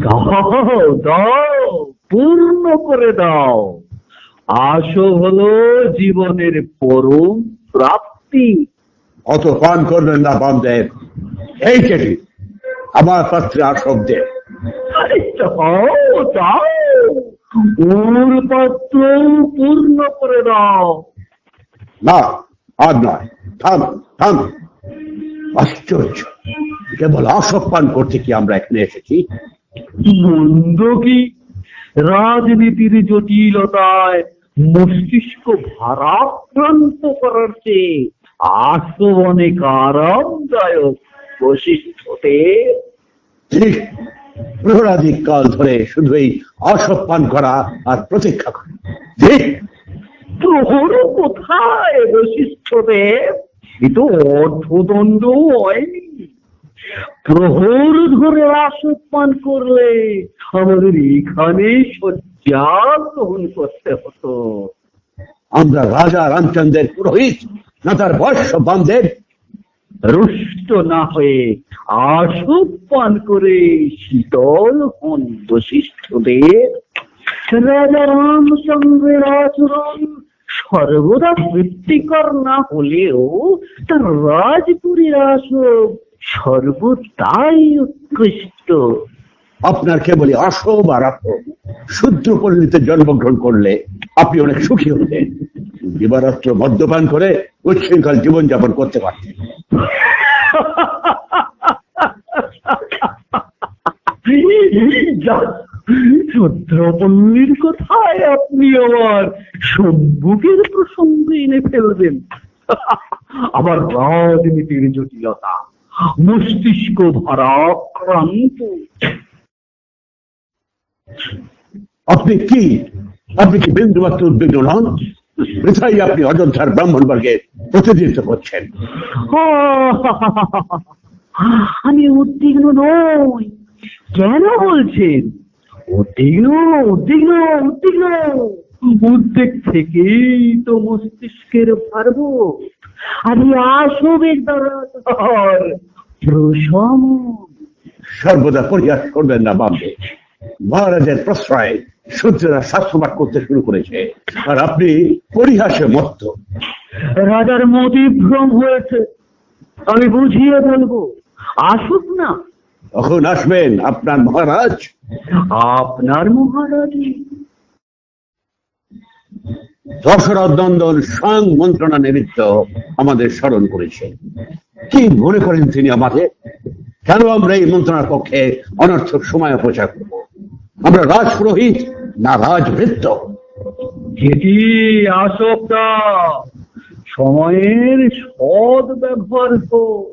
দাও দাও, পূর্ণ করে দাও। আসো হলো জীবনের পরম প্রাপ্তি। অত পান করবেন না বামদেব। এই কেটি আমার পাত্রে আসব দে। আরে দাও দাও, ওর পাত্র পূর্ণ করে দাও। না, আর নয়, থাম থাম। আশ্চর্য, কেবল আসব পান করতে কি আমরা এখানে এসেছি? মন্দ কি? রাজনীতির জটিলতায় মস্তিষ্ক ভারাক্রান্ত করার চেয়ে আসো অনেক আরামদায়ক বৈশিষ্ট্যতে। ঠিক, প্রহরাধিক কাল ধরে শুধু এই আসব পান করা আর প্রতীক্ষা করা। ঠিক, প্রহর কোথায় বৈশিষ্ট্যদেব? এ তো অর্থদণ্ড হয়নি। প্রহর ধরে আসব পান করলে আমাদের এখানে শয্যা গ্রহণ করতে হতো। আমরা রাজা রামচন্দ্রের পুরোহিত, না তার বর্ষ বামদেব? রুষ্ট না হয়ে আসব পান করে শীতল হন বৈশিষ্ট্যদের। রাজা রামচন্দ্রের আচরণ সর্বদা তৃপ্তিকর না হলেও তার রাজপুরীর আসব সর্বদাই উৎকৃষ্ট। আপনার কেবলই আসব আর আসব। শূদ্রপল্লীতে জন্মগ্রহণ করলে আপনি অনেক সুখী হতেন, দিবারাত্র মদ্যপান করে উচ্ছৃঙ্খল জীবনযাপন করতে পারতেন। শূদ্রপল্লীর কথায় আপনি আমার সম্মুখের প্রসঙ্গ এনে ফেলবেন। আমার রাজনীতির জটিলতা, মস্তিষ্ক ভারাক্রান্ত। আপনি কি বিন্দুমাত্র উদ্বিগ্ন নন? বৃথাই আপনি অযোধ্যার ব্রাহ্মণবর্গে প্রতিনিধিত্ব করছেন। আমি উদ্বিগ্ন নই। কেন বলছেন উদ্বিগ্ন? উদ্বিগ্ন উদ্বিগ্ন উদ্বেগ থেকেই তো মস্তিষ্কের ভারবোধ আর আসবের দ্বারা তার প্রশম। সর্বদা পরিহাস করবেন না বামদেব। মহারাজের প্রশ্রয়ে শূদ্ররা শাস্ত্রপাঠ করতে শুরু করেছে, আর আপনি পরিহাসে মত্ত। রাজার মতিভ্রম হয়েছে, আমি বুঝিয়ে বলবো। আসুক না। তখন আসবেন আপনার মহারাজ। আপনার মহারাজ দশরথ নন্দন স্বয়ং মন্ত্রণা নিমিত্ত আমাদের স্মরণ করেছেন। কি মনে করেন তিনি আমাদের? কেন আমরা এই মন্ত্রণার পক্ষে অনর্থক সময় অপচয় করব? আমরা রাজপুরোহিত না রাজভৃত্য? যেটি আসবটা সময়ের সদ ব্যবহার হোক।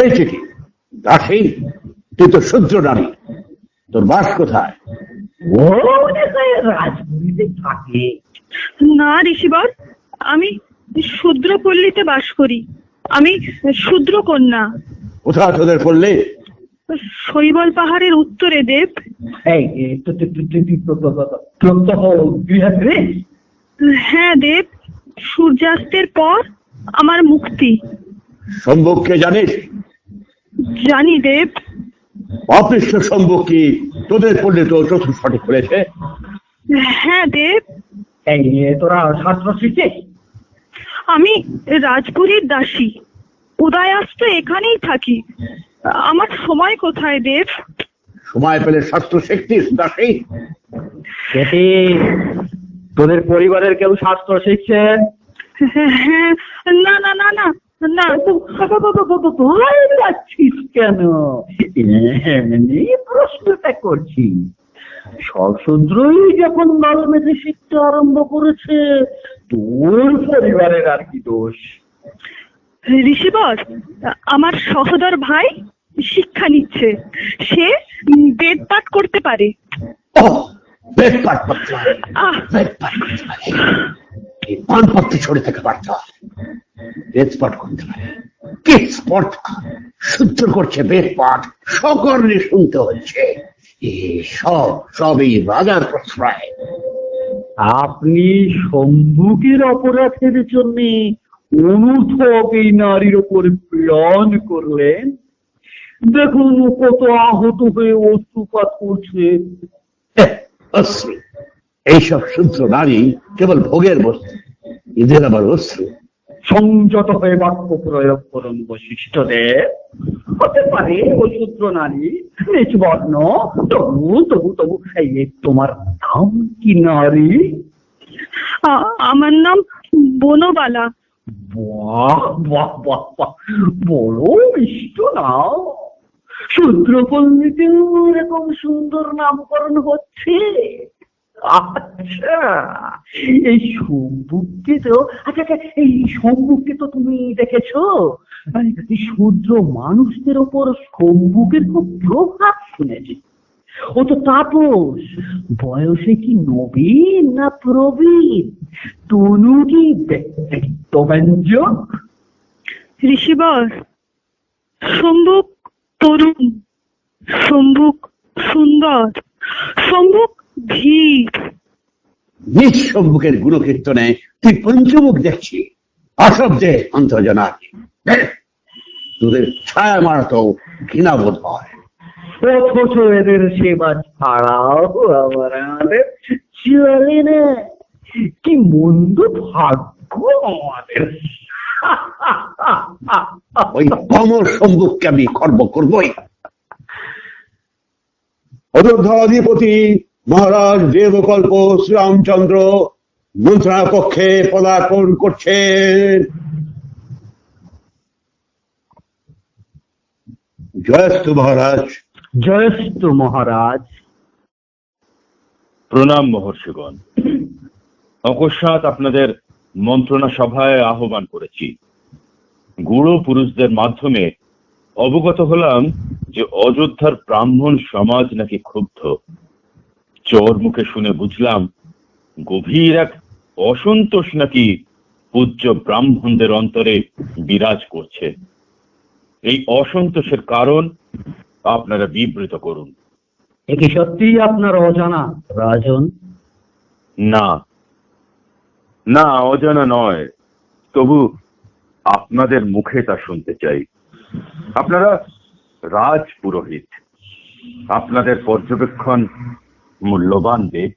এই চিঠি দাসী, তুই তো শূদ্র নারী, তোর বাস কোথায়? ও রাজপুরীতে থাকে। না ঋষিবর, আমি শূদ্রপল্লীতে বাস করি। আমি শূদ্র কন্যা। কোথায় তোদের পড়লে? শৈবল পাহাড়ের উত্তরে দেব। হ্যাঁ দেব, সূর্যাস্তের পর আমার মুক্তি। সম্মুখকে জানিস? জানি দেব। অপৃষ্ট সম্মুখ কি তোদের পড়লে তো চতুষ্পটে খুলেছে? হ্যাঁ দেব। এই তোরা শাস্ত্র শিখছিস? আমি রাজপুরীর দাসী, উদয়াস্ত এখানেই থাকি। আমার সময় কোথায় দেব? সময় পেলে শাস্ত্র শিখতিস দাসী? সেটি তোদের পরিবারের কেউ শাস্ত্র শিখছে? হ্যাঁ, না না না না না। যাচ্ছিস কেন? এমনি প্রশ্নটা করছি। সব শূদ্রই যখন দল বেঁধে শিখতে আরম্ভ করেছে, তোর পরিবারের আর কি দোষ? ঋষিবর, আমার সহোদর ভাই শিক্ষা নিচ্ছে। সে বেদ পাঠ করতে পারে। ও, বেদ পাঠ করতে পারে? বেদ পাঠ করতে পারে? এই পানপত্র ছড়ে থেকে পারত, বেদ পাঠ করতে পারে? কি স্পর্ধা! সূত্র করছে বেদ পাঠ, সকর্ণে শুনতে হচ্ছে। সবই রাজার প্রশ্রয়। আপনি সম্মুখের অপরাধের জন্য অনুথক এই নারীর ওপর পীড়ন করলেন। দেখুন কত আহত হয়ে অশ্রুপাত করছে। অশ্রু, এইসব শূদ্র নারী কেবল ভোগের বস্তু, এদের আবার অশ্রু। সংযত হয়ে বাক্য প্রয়োগ করুন বশিষ্ঠদেব। হতে পারে ও শূদ্র নারী, নিজ বর্ণ, তবু তবু তবু এই তোমার নাম কি নারী? আমার নাম বনবালা। বাহ বাহ বাহ বাহ, বড় মিষ্ট নাম। শূদ্রপল্লীতেও এরকম সুন্দর নামকরণ হচ্ছে। আচ্ছা, এই শম্ভুককে তো আচ্ছা আচ্ছা এই শম্ভুককে তো তুমি দেখেছো? এই শূদ্র মানুষদের ওপর শম্ভুকের খুব প্রভাব শুনেছি। ও তো তাপস, বয়সে কি নবীন না প্রবীণ, তনু কি ব্যক্তিত্বব্যঞ্জক? ঋষিবর, শম্ভুক তরুণ, শম্ভুক সুন্দর, শম্ভুক ধীর। নিজ সম্মুখের গুণকীর্তনে তুই পঞ্চমুখ দেখছি, অশব্দে অন্তর্জনাকে তোদের ছায়া মারাতো ঘৃণাবোধ হয়। অথচ এদের সেবা ছাড়াও আমাদের চলে না। কি মন্দ ভাগ্য আমাদের। ওই অমর সম্মুখকে আমি খর্ব করবই। অযোধ্যাধিপতি মহারাজ দেবকল্প শ্রীরামচন্দ্র মন্ত্রণা কক্ষে পদার্পণ করছেন। জয়স্তু মহারাজ। জয়স্তু মহারাজ। প্রণাম মহর্ষিগণ। অকস্মাৎ আপনাদের মন্ত্রণা সভায় আহ্বান করেছি। গুড়ো পুরুষদের মাধ্যমে অবগত হলাম যে অযোধ্যার ব্রাহ্মণ সমাজ নাকি ক্ষুব্ধ। চোর মুখে শুনে বুঝলাম গভীর এক অসন্তোষ নাকি পূজ্য ব্রাহ্মণদের অন্তরে বিরাজ করছে। এই অসন্তোষের কারণ আপনারা বিবৃত করুন। এ কি সত্যিই আপনার অজানা রাজন? না না, অজানা নয়, তবু আপনাদের মুখে তা শুনতে চাই। আপনারা রাজ পুরোহিত, আপনাদের পর্যবেক্ষণ মূল্যবান দেব।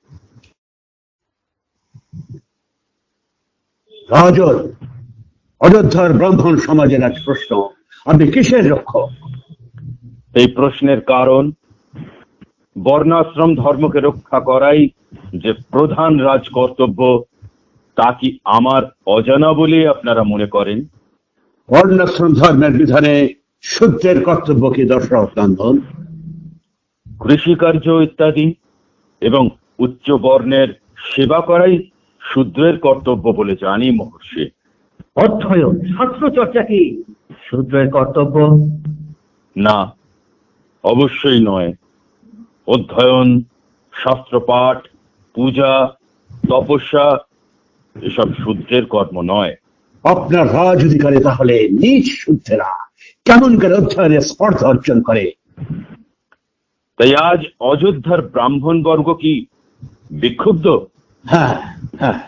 রাজন, অযোধ্যার ব্রাহ্মণ সমাজের এক প্রশ্ন, আপনি কিসের রক্ষক? এই প্রশ্নের কারণ, বর্ণাশ্রম ধর্মকে রক্ষা করাই যে প্রধান রাজ কর্তব্য, তা কি আমার অজানা বলে আপনারা মনে করেন? বর্ণাশ্রম ধর্মের বিধানে শূদ্রের কর্তব্য কি দশরথ নন্দন? কৃষিকার্য ইত্যাদি এবং উচ্চ বর্ণের সেবা করাই শূদ্রের কর্তব্য বলে জানি মহর্ষি। অধ্যয়ন শাস্ত্র চর্চা কি শূদ্রের কর্তব্য? না, অবশ্যই নয়। অধ্যয়ন, শাস্ত্রপাঠ, পূজা, তপস্যা এসব শূদ্রের কর্ম নয়। আপনার রাজ অধিকারে তাহলে নিজ শূদ্রেরা কেমন করে অধ্যয়নের স্পর্ধা অর্জন করে? তাই আজ অযোধ্যার ব্রাহ্মণ বর্গ কি বিক্ষুব্ধ? হ্যাঁ হ্যাঁ,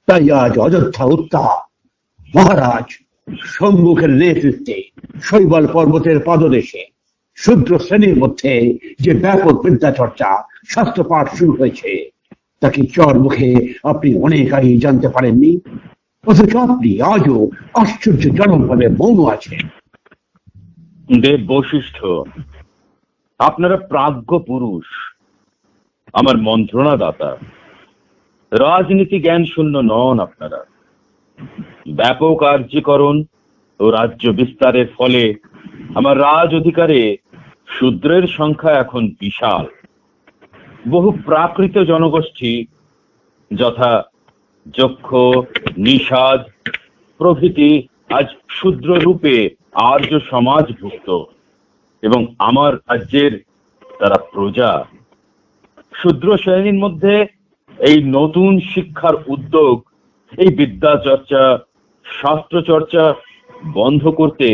তাই আজ অযোধ্যা উত্তাপ। মহারাজ সম্মুখের নেতৃত্বে শৈবাল পর্বতের পাদদেশে শূদ্র শ্রেণীর মধ্যে যে ব্যাপক বিদ্যা চর্চা, শাস্ত্রপাঠ শুরু হয়েছে, তা কি চর মুখে আপনি অনেক আগে জানতে পারেননি? অথচ আপনি আজও আশ্চর্যজনকভাবে মৌন আছেন। দেব বশিষ্ঠ, আপনারা প্রাজ্ঞ পুরুষ, আমার মন্ত্রণাদাতা। রাজনীতি জ্ঞান শূন্য নন আপনারা। ব্যাপক কার্যকরণ ও রাজ্য বিস্তারের ফলে আমার রাজ অধিকারে শূদ্রের সংখ্যা এখন বিশাল। বহু প্রাকৃত জনগোষ্ঠী যথা যক্ষ, নিষাদ প্রভৃতি আজ শূদ্র রূপে আর্য সমাজভুক্ত এবং আমার রাজ্যের তারা প্রজা। শূদ্র শ্রেণীর মধ্যে এই নতুন শিক্ষার উদ্যোগ, এই বিদ্যা চর্চা, শাস্ত্র চর্চা বন্ধ করতে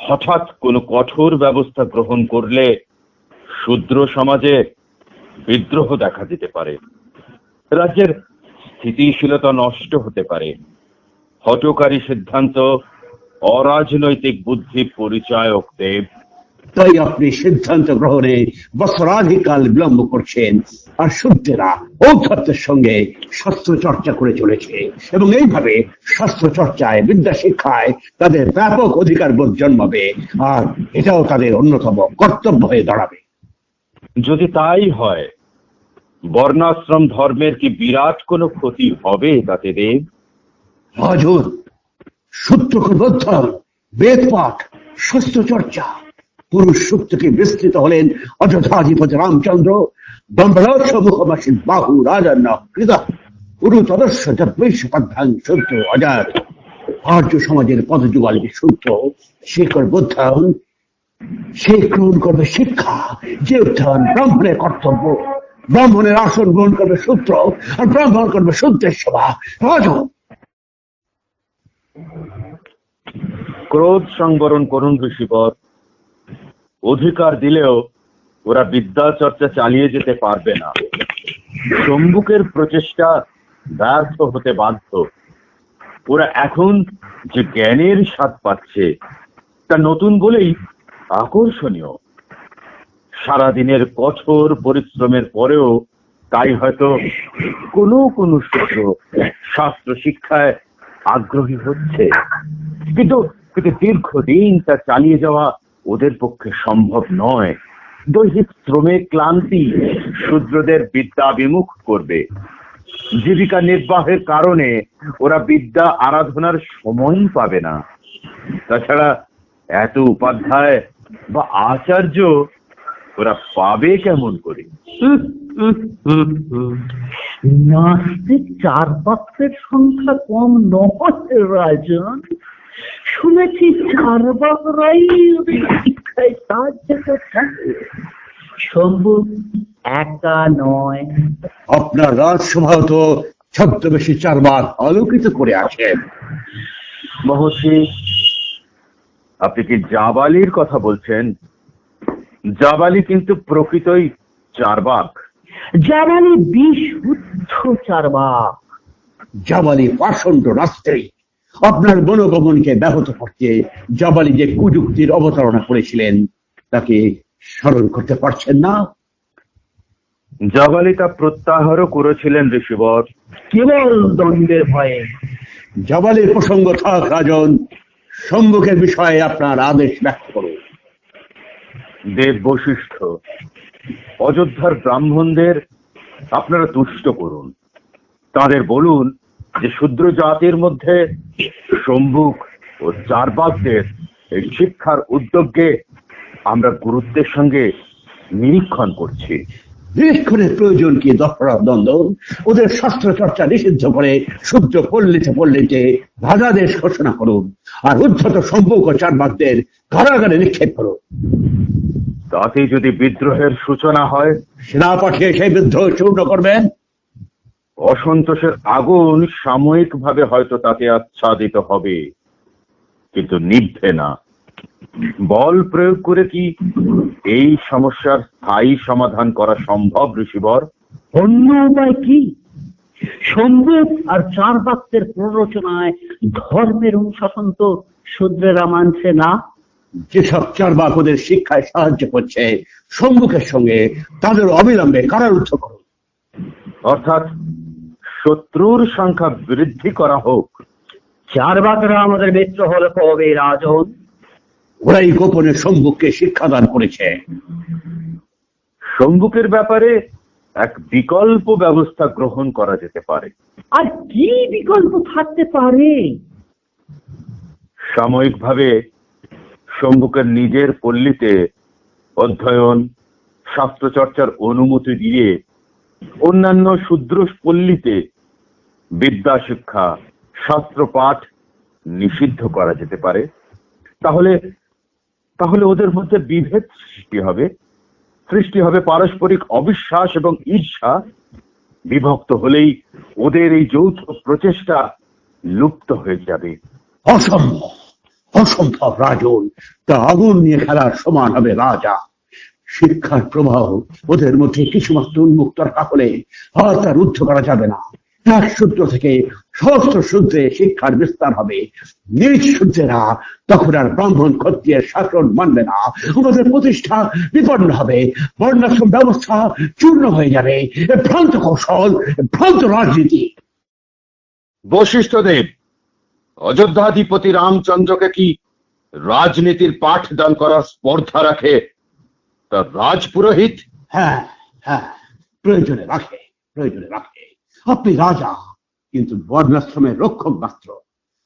হঠাৎ কোনো কঠোর ব্যবস্থা গ্রহণ করলে শূদ্র সমাজে বিদ্রোহ দেখা দিতে পারে, রাজ্যের স্থিতিশীলতা নষ্ট হতে পারে। হঠকারী সিদ্ধান্ত অরাজনৈতিক বুদ্ধি পরিচায়ক দেব। তাই আপনি সিদ্ধান্ত গ্রহণে বছরাধিকাল বিলম্ব করছেন, আর শূদ্রেরা ঔদ্ধত্যের সঙ্গে শাস্ত্র চর্চা করে চলেছে এবং এইভাবে শাস্ত্র চর্চায়, বিদ্যা শিক্ষায় তাদের ব্যাপক অধিকার বোধ জন্মাবে, আর এটাও তাদের অন্যতম কর্তব্য হয়ে দাঁড়াবে। যদি তাই হয়, বর্ণাশ্রম ধর্মের কি বিরাট কোনো ক্ষতি হবে তাতে দেব? রাজন, সূত্রকর্মোত্থান, বেদপাঠ, শাস্ত্র চর্চা, পুরুষ সূক্তকে বিস্তৃত হলেন অযোধ্যাধিপতি রামচন্দ্র, ব্রহ্মরাজ মুখবাসী বাহু রাজান্য কৃত পুরু তদস্য যদ্বৈশ্বপাধ্যান সূত্র অজাত। আর্য সমাজের পদযুগালী সূত্র শেখর বোধায়ন, সে গ্রহণ করবে শিক্ষা, যে উত্থান ব্রাহ্মণের কর্তব্য, ব্রাহ্মণের আসন গ্রহণ করবে সূত্র, আর ব্রাহ্মণ করবে সূত্রের সেবা। রাজন, ক্রোধ সংবরণ করুন ঋষিবর। অধিকার দিলেও ওরা বিদ্যা চর্চা চালিয়ে যেতে পারবে না। শম্ভুকের প্রচেষ্টা ব্যর্থ হতে বাধ্য। ওরা এখন যে জ্ঞানের স্বাদ পাচ্ছে তা নতুন বলেই আকর্ষণীয়। সারাদিনের কঠোর পরিশ্রমের পরেও তাই হয়তো কোনো কোনো সূত্র শাস্ত্র শিক্ষায় আগ্রহী হচ্ছে, কিন্তু দীর্ঘদিন তা চালিয়ে যাওয়া ওদের পক্ষে সম্ভব নয়। দৈহিক শ্রমের ক্লান্তি শূদ্রদের বিদ্যা বিমুখ করবে। জীবিকা নির্বাহের কারণে ওরা বিদ্যা আরাধনার সময়ই পাবে না। তাছাড়া এত উপাধ্যায় বা আচার্য ওরা পাবে কেমন করে? নাস্তিক চারবাকের সংখ্যা কম নয় রাজন। শুনেছি চারবাকরাই ওদের শিক্ষায় সাহায্য করছে। শম্ভু একা নয়। আপনার রাজসভাও তো ছদ্মবেশী চারবার আলোকিত করে আছেন। মহর্ষি, আপনি কি জাবালির কথা বলছেন? জাবালি কিন্তু প্রকৃতই চারবাক। জাবালি বিশুদ্ধ চারবাক। জাবালি পাষণ্ড রাস্ত্রী। আপনার বনগমনকে ব্যাহত করতে জাবালি যে কুযুক্তির অবতারণা করেছিলেন তাকে স্মরণ করতে পারছেন না? জাবালি তা প্রত্যাহারও করেছিলেন ঋষিবর। কেবল দ্বন্দ্বের ভয়ে। জাবালির প্রসঙ্গ থাক রাজন, সম্মুখের বিষয়ে আপনার আদেশ ব্যক্ত করুন। দেব বশিষ্ঠ, অযোধ্যার ব্রাহ্মণদের আপনারা তুষ্ট করুন। তাদের বলুন যে শূদ্র জাতির মধ্যে সম্মুখ ও চারবাকদের এই শিক্ষার উদ্যোগকে আমরা গুরুত্বের সঙ্গে নিরীক্ষণ করছি। নিরীক্ষণের প্রয়োজন কি দশরথ নন্দন? ওদের শাস্ত্র চর্চা নিষিদ্ধ করে শূদ্র পল্লীতে রাজাদেশ ঘোষণা করুন, আর উদ্ধত সম্মুখ ও চারবাকদের কারাগারে নিক্ষেপ করুন। তাতে যদি বিদ্রোহের সূচনা হয়, সেনা পাঠিয়ে সেই বিদ্রোহ চূর্ণ করবেন। অসন্তোষের আগুন সাময়িকভাবে হয়তো তাতে আচ্ছাদিত হবে, কিন্তু নিভবে না। বল প্রয়োগ করে কি এই সমস্যার স্থায়ী সমাধান করা সম্ভব ঋষিবর? অন্য উপায় কি? সম্মুখ আর চারবাকদের প্ররোচনায় ধর্মের অনুশাসন তো শূদ্রেরা মানছে না। যেসব চারবাক ওদের শিক্ষায় সাহায্য করছে, সম্মুখের সঙ্গে তাদের অবিলম্বে কারারুদ্ধ করুন। অর্থাৎ শত্রুর সংখ্যা বৃদ্ধি করা হোক। চারবাকরা আমাদের মিত্র হলে কবে রাজন? ওরাই গোপনে সম্মুখকে শিক্ষাদান করেছে। সম্মুখের ব্যাপারে এক বিকল্প ব্যবস্থা গ্রহণ করা যেতে পারে। আর কি বিকল্প থাকতে পারে? সাময়িকভাবে সম্মুখের নিজের পল্লীতে অধ্যয়ন, শাস্ত্র চর্চার অনুমতি দিয়ে অন্যান্য শূদ্র পল্লীতে বিদ্যা শিক্ষা, শাস্ত্র পাঠ নিষিদ্ধ করা যেতে পারে। তাহলে ওদের মধ্যে বিভেদ সৃষ্টি হবে পারস্পরিক অবিশ্বাস এবং ঈর্ষা। বিভক্ত হলেই ওদের এই যৌথ প্রচেষ্টা লুপ্ত হয়ে যাবে। অসম্ভব, অসম্ভব রাজন। তা আগুন নিয়ে খেলার সমান হবে রাজা। শিক্ষার প্রবাহ ওদের মধ্যে কিছুমাত্র উন্মুক্ত রাখা হলে আর তা রুদ্ধ করা যাবে না। এক সূত্র থেকে সমস্ত সূত্রে শিক্ষার বিস্তার হবে। নিজ সূত্রেরা তখন আর ব্রাহ্মণ ক্ষত্রিয়ের শাসন মানবে না। আমাদের প্রতিষ্ঠা বিপন্ন হবে, বর্ণাশ্রম ব্যবস্থা চূর্ণ হয়ে যাবে। ভ্রান্ত কৌশল, ভ্রান্ত রাজনীতি। বশিষ্ঠদেব অযোধ্যাধিপতি রামচন্দ্রকে কি রাজনীতির পাঠদান করার স্পর্ধা রাখে তার রাজপুরোহিত? হ্যাঁ হ্যাঁ, প্রয়োজনে রাখে, প্রয়োজনে রাখে। আপনি রাজা, কিন্তু বর্ণাশ্রমের রক্ষক মাত্র।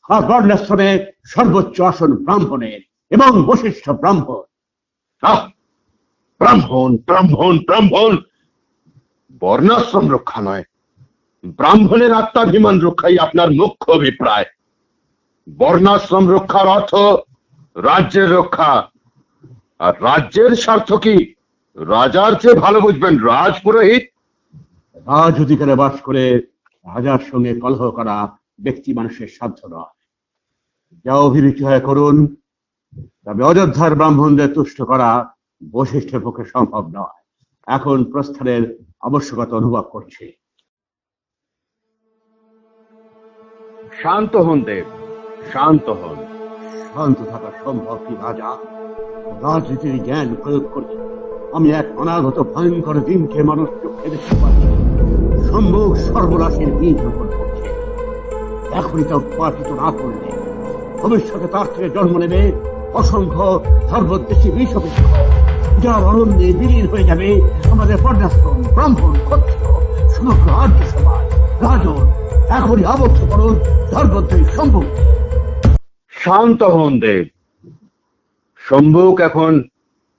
আর বর্ণাশ্রমে সর্বোচ্চ আসন ব্রাহ্মণের, এবং বশিষ্ঠ ব্রাহ্মণ। ব্রাহ্মণ ব্রাহ্মণ ব্রাহ্মণ! বর্ণাশ্রম রক্ষা নয়, ব্রাহ্মণের আত্মাভিমান রক্ষাই আপনার মুখ্য অভিপ্রায়। বর্ণাশ্রম রক্ষার অর্থ রাজ্যের রক্ষা, আর রাজ্যের স্বার্থ কি রাজার চেয়ে ভালো বুঝবেন রাজপুরোহিত? রাজ অধিকারে বাস করে রাজার সঙ্গে কলহ করা ব্যক্তি মানুষের সাধ্য নয়। যা অভিরুচি হয় করুন, তবে অযোধ্যার ব্রাহ্মণদের তুষ্ট করা বশিষ্ঠের পক্ষে সম্ভব নয়। এখন প্রস্থানের আবশ্যকতা অনুভব করছে। শান্ত হন দেব, শান্ত হন। শান্ত থাকা সম্ভব কি রাজা? রাজনীতির জ্ঞান প্রয়োগ করে আমি এক অনাগত ভয়ঙ্কর দিনকে মানুষ চোখে দেখতে পাচ্ছি। সম্মুখ সর্বনাশের বীজ রোপণ করছে। এখনই তা উৎপাদিত না করলে ভবিষ্যতে তার থেকে জন্ম নেবে অসংখ্য সর্বদেশী বিষবৃক্ষ, যার অরণ্যে বিলীন হয়ে যাবে আমাদের বর্ণাশ্রম, ব্রাহ্মণ, ক্ষত্রিয়, সমগ্র আর্য সমাজ। রাজন, এখনই আবদ্ধ করুন ধর্মদ্রোহী সম্ভব। শান্ত হন দেব। সম্মুখ এখন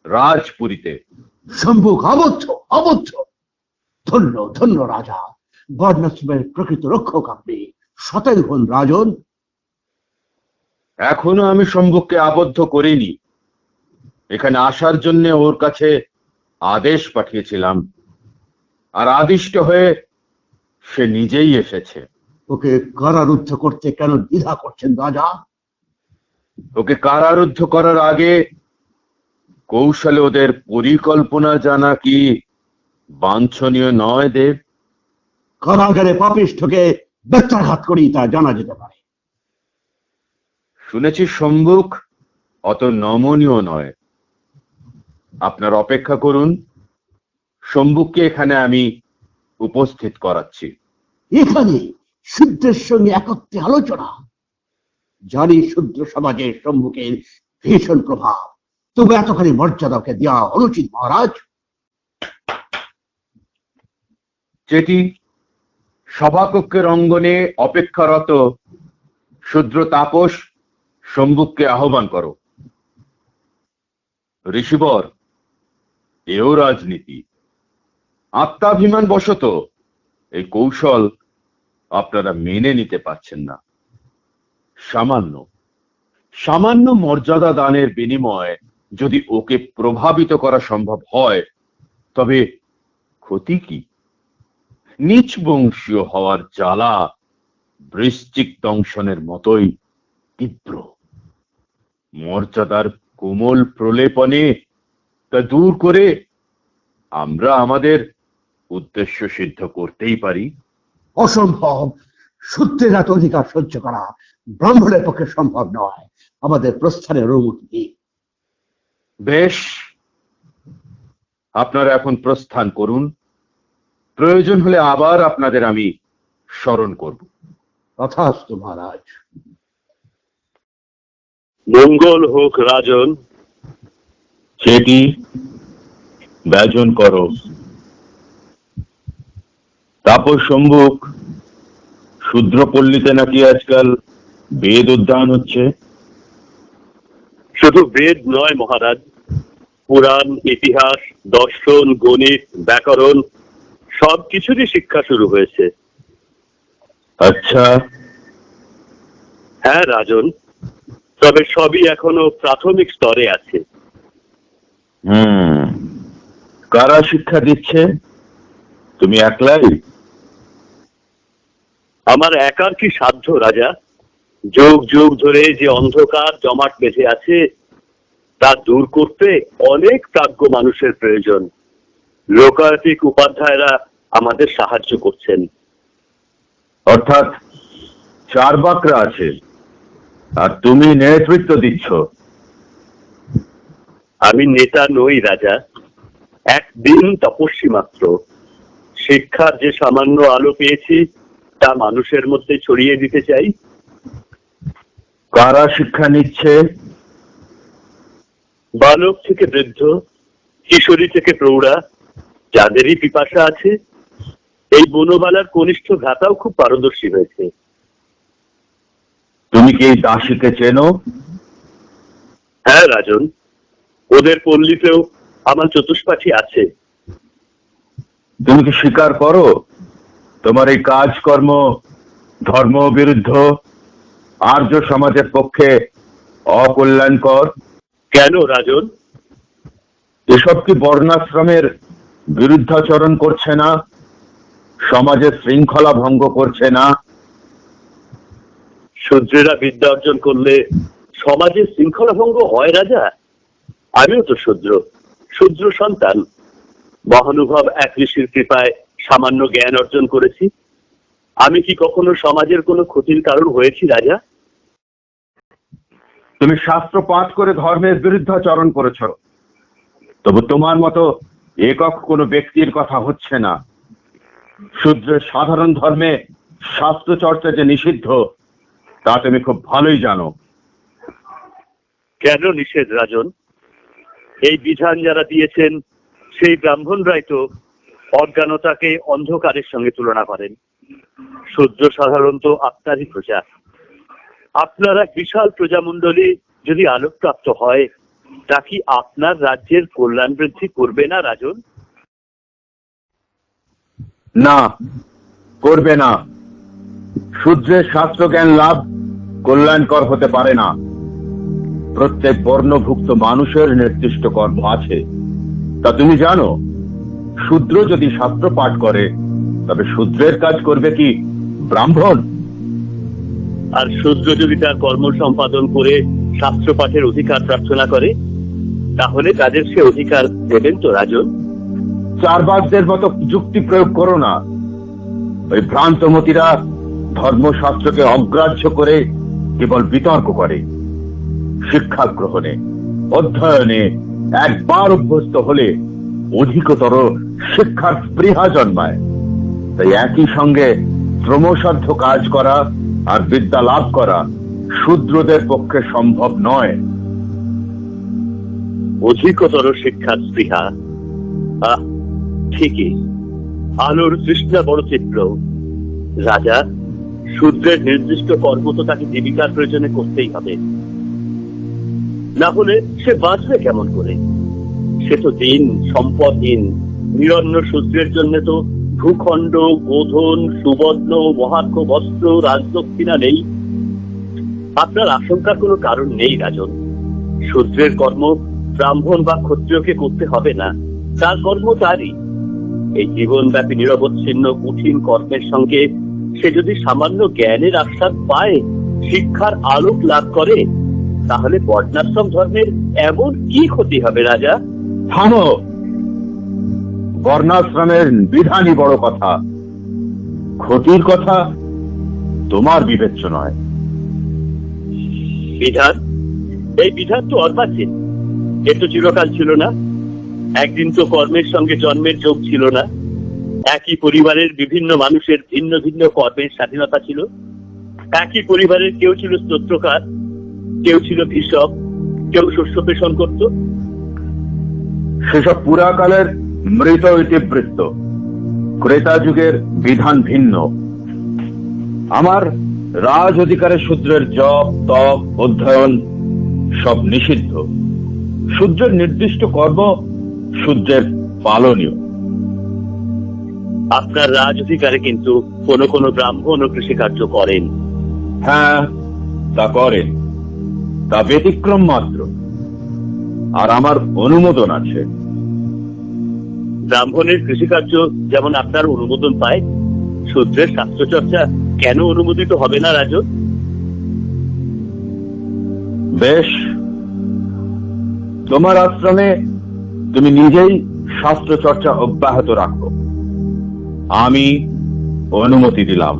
রাজপুরীতে। সম্মুখ আবদ্ধ, আবদ্ধ। ধন্য ধন্য রাজা, বর্ণাশ্রমের প্রকৃত রক্ষক আপনি। সতেজ হন রাজন। এখনো আমি সম্মুখকে আবদ্ধ করিনি। এখানে আসার জন্য ওর কাছে আদেশ পাঠিয়েছিলাম, আর আদিষ্ট হয়ে সে নিজেই এসেছে। ওকে কারারুদ্ধ করতে কেন দ্বিধা করছেন রাজা? ওকে কারারুদ্ধ করার আগে কৌশলে ওদের পরিকল্পনা জানা কি বাঞ্ছনীয় নয় দেব? কারাগারে পাপিষ্ঠকে বেত্রাঘাত করেই তা জানা যেতে পারে। শুনেছি সম্মুখ অত নমনীয় নয়। আপনার অপেক্ষা করুন, সম্মুখকে এখানে আমি উপস্থিত করাচ্ছি। এখানে শূদ্রের সঙ্গে একত্রে আলোচনা? জানি শূদ্র সমাজের সম্মুখের ভীষণ প্রভাব, তবু এতখানি মর্যাদাকে দেওয়া অনুচিত মহারাজ। যেটি সভাকক্ষের অঙ্গনে অপেক্ষারত শূদ্র তাপস সম্মুখকে আহ্বান করো। ঋষিবর, এও রাজনীতি। আত্মাভিমান বশত এই কৌশল আপনারা মেনে নিতে পারছেন না। সামান্য সামান্য মর্যাদা দানের বিনিময়ে যদি ওকে প্রভাবিত করা সম্ভব হয়, তবে ক্ষতি কি? নিচ বংশীয় হওয়ার জ্বালা বৃশ্চিক দংশনের মতোই তীব্র। মর্যাদার কোমল প্রলেপনে তা দূর করে আমরা আমাদের উদ্দেশ্য সিদ্ধ করতেই পারি। অসম্ভব। শূদ্রের এত অধিকার সহ্য করা ব্রাহ্মণের পক্ষে সম্ভব নয়। আমাদের প্রস্থানের অনুমতি দিন। বেশ, আপনারা এখন প্রস্থান করুন। প্রয়োজন হলে আবার আপনাদের আমি স্মরণ করব। তথাস্তু মহারাজ। মঙ্গল হোক রাজন। সেটি ব্যজন করো। তাপস সম্মুখ, শূদ্রপল্লীতে নাকি আজকাল বেদ উদ্যান হচ্ছে? শুধু বেদ নয় মহারাজ, পুরাণ, ইতিহাস, দর্শন, গণিত, ব্যাকরণ সবকিছুরই শিক্ষা শুরু হয়েছে। আচ্ছা। হ্যাঁ রাজন, তবে সবই এখনো প্রাথমিক স্তরে আছে। কারা শিক্ষা দিচ্ছে? তুমি একলাই? আমার একার কি সাধ্য রাজা? যুগ যুগ ধরে যে অন্ধকার জমাট বেঁধে আছে তা দূর করতে অনেক প্রাজ্ঞ মানুষের প্রয়োজন। লোকায়তিক উপাধ্যায়রা আমাদের সাহায্য করছেন। অর্থাৎ চার্বাকরা আছে আর তুমি নেতৃত্ব দিচ্ছ। আমি নেতা নই রাজা, একদিন তপস্বী মাত্র। শিক্ষার যে সামান্য আলো পেয়েছি তা মানুষের মধ্যে ছড়িয়ে দিতে চাই। কারা শিক্ষা নিচ্ছে? বালক থেকে বৃদ্ধ, কিশোরী থেকে প্রৌঢ়া, যাদেরই পিপাসা আছে। এই বনবালার কনিষ্ঠ ভ্রাতাও খুব পারদর্শী হয়েছে। তুমি কি এই দাসীকে চেনো? হ্যাঁ রাজন, ওদের পল্লীতেও আমার চতুষ্পাঠী আছে। তুমি কি স্বীকার করো তোমার এই কাজকর্ম ধর্ম বিরুদ্ধ, আর্য সমাজের পক্ষে অকল্যাণকর? কেন রাজন? এসব কি বর্ণাশ্রমের বিরুদ্ধাচরণ করছে না? সমাজের শৃঙ্খলা ভঙ্গ করছে না? শূদ্রেরা বিদ্যা অর্জন করলে সমাজের শৃঙ্খলা ভঙ্গ হয় রাজা? আমিও তো শূদ্র সন্তান। মহানুভব এক ঋষির কৃপায় সামান্য জ্ঞান অর্জন করেছি। আমি কি কখনো সমাজের কোনো ক্ষতির কারণ হয়েছি রাজা? তুমি শাস্ত্র পাঠ করে ধর্মের বিরুদ্ধাচরণ করেছ, তবু তোমার মতো একক কোনো ব্যক্তির কথা হচ্ছে না। শূদ্রের সাধারণ ধর্মে শাস্ত্র চর্চা যে নিষিদ্ধ তা তুমি খুব ভালোই জানো। কেন নিষেধ রাজন? এই বিধান যারা দিয়েছেন সেই ব্রাহ্মণরাই তো অজ্ঞানতাকে অন্ধকারের সঙ্গে তুলনা করেন। শূদ্র সাধারণত আপনারই প্রজা। আপনার এক বিশাল প্রজামণ্ডলী যদি আলোকপ্রাপ্ত হয়, তা কি আপনার রাজ্যের কল্যাণ বৃদ্ধি করবে না রাজন? না, করবে না। শূদ্রের শাস্ত্র জ্ঞান লাভ কল্যাণকর হতে পারে না। প্রত্যেক বর্ণভুক্ত মানুষের নির্দিষ্ট কর্ম আছে, তা তুমি জানো। শূদ্র যদি শাস্ত্র পাঠ করে তবে শূদ্রের কাজ করবে কি ব্রাহ্মণ? আর শূদ্র যদি তার কর্ম সম্পাদন করে শাস্ত্র পাঠের অধিকার প্রার্থনা করে, তাহলে তাদের সে অধিকার দেবেন তো রাজন? চারবাকদের মতো যুক্তি প্রয়োগ করো না। ওই ভ্রান্তমতীরা ধর্মশাস্ত্রকে অগ্রাহ্য করে কেবল বিতর্ক করে। শিক্ষা গ্রহণে, অধ্যয়নে একবার অভ্যস্ত হলে অধিকতর শিক্ষার স্পৃহা জন্মায়। তাই একই সঙ্গে শ্রমসাধ্য কাজ করা আর বিদ্যা লাভ করা শূদ্রদের পক্ষে সম্ভব নয়। অধিকতর শিক্ষার স্পৃহা, ঠিকই। আলোর তৃষ্ণা বড় তীব্র রাজা। শূদ্রের নির্দিষ্ট কর্ম তো তাকে জীবিকার প্রয়োজনে করতেই হবে, না হলে সে বাঁচবে কেমন করে? সে তো দিন সম্পদহীন। নিরন্ন শূদ্রের জন্য তো ভূখণ্ড, গোধন, সুবর্ণ, মহার্ঘ বস্ত্র, রাজদক্ষিণা নেই। আপনার আশঙ্কার কোনো কারণ নেই রাজন। শূদ্রের কর্ম ব্রাহ্মণ বা ক্ষত্রিয়কে করতে হবে না, তার কর্ম তারই। এই জীবনব্যাপী নিরবচ্ছিন্ন কঠিন কর্মের সঙ্গে সে যদি সামান্য জ্ঞানের আস্বাদ পায়, শিক্ষার আলোক লাভ করে, তাহলে বর্ণাশ্রম ধর্মের এমন কি ক্ষতি হবে রাজা? থামো। বর্ণাশ্রমের বিধানই বড় কথা, ক্ষতির কথা তোমার বিবেচ্য নয়। বিধান? এই বিধান তো অর্বাচীন। এ তো চিরকাল ছিল না। একদিন তো কর্মের সঙ্গে জন্মের যোগ ছিল না। একই পরিবারের বিভিন্ন মানুষের ভিন্ন ভিন্ন কর্মের স্বাধীনতা ছিল। একই পরিবারের কেউ ছিল স্তোত্রকার, কেউ ছিল ভিষক, কেউ শস্য পেষণ করত। সেসব পুরাকালের মৃত ইতিবৃত্ত। ক্রেতা যুগের বিধান ভিন্ন। আমার রাজ অধিকারের শূদ্রের জপ, তপ, অধ্যয়ন সব নিষিদ্ধ। শূদ্রের নির্দিষ্ট কর্ম শূদ্রের পালনীয়। আপনার রাজ অধিকারে কিন্তু কোন কোন ব্রাহ্মণ ও কৃষিকার্য করেন। হ্যাঁ, তা করেন, তা ব্যতিক্রম মাত্র। আর আমার অনুমোদন আছে। ব্রাহ্মণের কৃষিকার্য যেমন আপনার অনুমোদন পায়, শূদ্রের শাস্ত্র চর্চা কেন অনুমোদিত হবে না রাজন? বেশ, তোমার আশ্রমে তুমি নিজেই শাস্ত্র চর্চা অব্যাহত রাখো, আমি অনুমতি দিলাম।